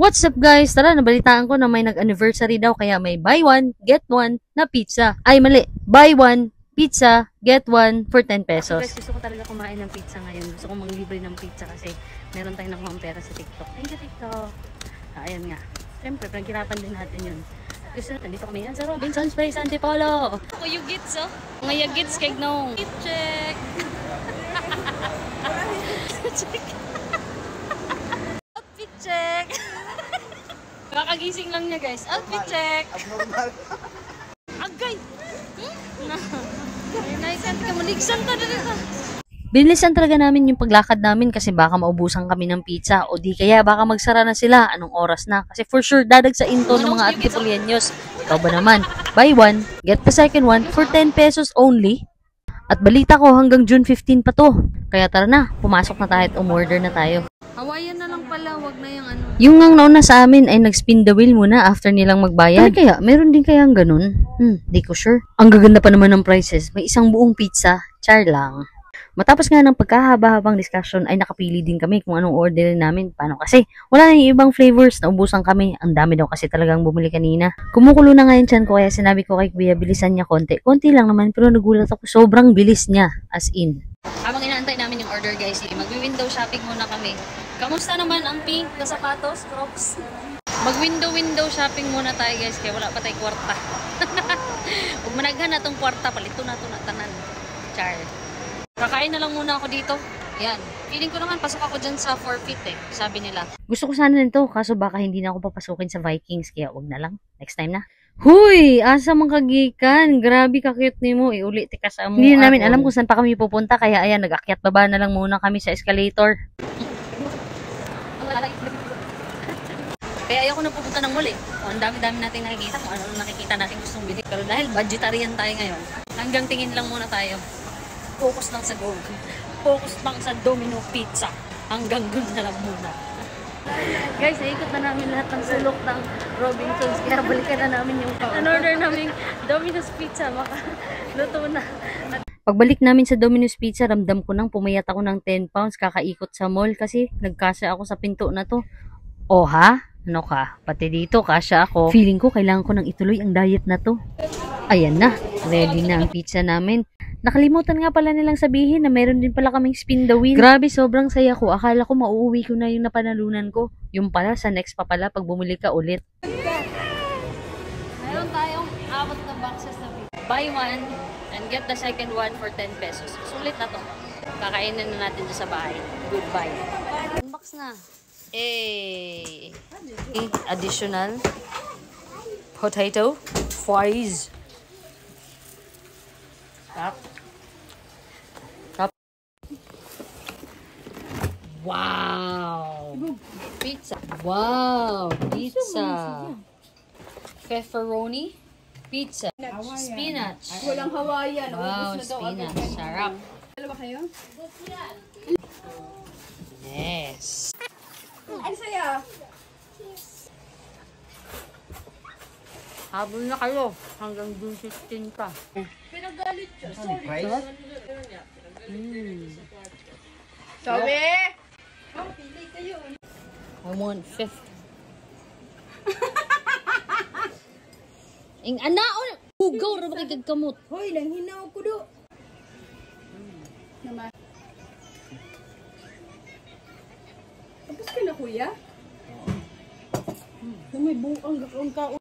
What's up guys? Tara, nabalitaan ko na may nag-anniversary daw kaya may buy one, get one na pizza. Ay mali, buy one, pizza, get one for 10 pesos. Guys, gusto ko talaga kumain ng pizza ngayon. Gusto ko manglibre ng pizza kasi meron tayong nakuha pera sa TikTok. Thank you TikTok. Ayan nga. Siyempre, pinaghirapan din natin yun. Gusto natin, dito kami yan sa Robinson's Place, Antipolo. Ako yung gits, oh. Mga gits kay Gnong. Check. Check. Outfit check. Kakagising lang niya guys. Outfit check. Abnormal. Agay. Naisan ka mo. Ligsan ta dito. Binilisan talaga namin yung paglakad namin kasi baka maubusan kami ng pizza o di kaya baka magsara na sila anong oras na. Kasi for sure dadagsain to ng mga Antipolieños. Ikaw ba naman? Buy one, get the second one for 10 pesos only. At balita ko hanggang June 15 pa to. Kaya tara na, pumasok na tayo at umorder na tayo. Hawaiian na lang pala, wag na yung ano. Yung ngang nauna sa amin ay nag-spin the wheel muna after nilang magbayad. Kaya, meron din kayang ganun? Di ko sure. Ang gaganda pa naman ng prices. May isang buong pizza, char lang. Matapos nga ng pagkahaba-habang discussion ay nakapili din kami kung anong orderin namin. Paano kasi? Wala na yung ibang flavors na ubusan kami. Ang dami daw kasi talagang bumili kanina. Kumukulo na ngayon tiyan ko kaya sinabi ko kay Kuya bilisan niya konti. Konti lang naman pero nagulat ako. Sobrang bilis niya. As in. Habang inaantay namin yung order guys, mag-window shopping muna kami. Kamusta naman ang pink na sapatos, Crocs? Mag-window shopping muna tayo guys kaya wala pa tayong kwarta. Huwag managhan na tong kwarta, palito na ito na tanan. Char. Kakain na lang muna ako dito. Yan. Feeling ko naman pasok ako dyan sa forfeit sabi nila. Gusto ko sana nito kaso baka hindi na ako papasukin sa Vikings kaya wag na lang. Next time na. Huy! Asa mang kagikan? Grabe ka-cute ni mo. Iuli tika sa mo. Hindi namin alam kung saan pa kami pupunta kaya ayan, nag-akyat baba na lang muna kami sa escalator. Kaya ayoko na pupunta ng mall ang dami-dami natin nakikita kung ano nakikita natin gustong bili. Pero dahil budgetarian tayo ngayon, hanggang tingin lang muna tayo. Focus lang sa goal. Focus lang sa Domino Pizza. Hanggang dun na lang muna. Guys, naikot na namin lahat ng sulok ng Robinson's. Kaya balikan na namin yung in-order namin Domino's Pizza. Makaluto na. Pagbalik namin sa Domino's Pizza, ramdam ko nang pumayat ako ng 10 pounds kakaikot sa mall kasi nagkasya ako sa pinto na to. O ha? Ano ka? Pati dito kasya ako. Feeling ko kailangan ko nang ituloy ang diet na to. Ayan na. Ready na ang pizza namin. Nakalimutan nga pala nilang sabihin na meron din pala kaming spin the wheel. Grabe, sobrang saya ko. Akala ko mauuwi ko na yung napanalunan ko. Yung pala, sa next pa pala pag bumili ka ulit. Meron tayong apat na boxes na pizza. Buy one and get the second one for 10 pesos. Sulit na to. Kakainin na natin sa bahay. Goodbye. Unbox na. Additional potato fries. Wow! Pizza. Wow! Pizza. Pepperoni. Pizza. Spinach. Walang Hawaiian. Wow, spinach. Sarap. Dalawa kayo? Yes. Ay, saya. Habol na kayo. Hanggang June 15 pa. Pinagalit siya. Sorry. Sabi! Oh, pili kayo. I want 50. Ing anaon! Hugaw! Rabak ikagkamot. Hoy, nang hinaw ko do. Naman. Tapos ka na kuya? May buang gakong ka.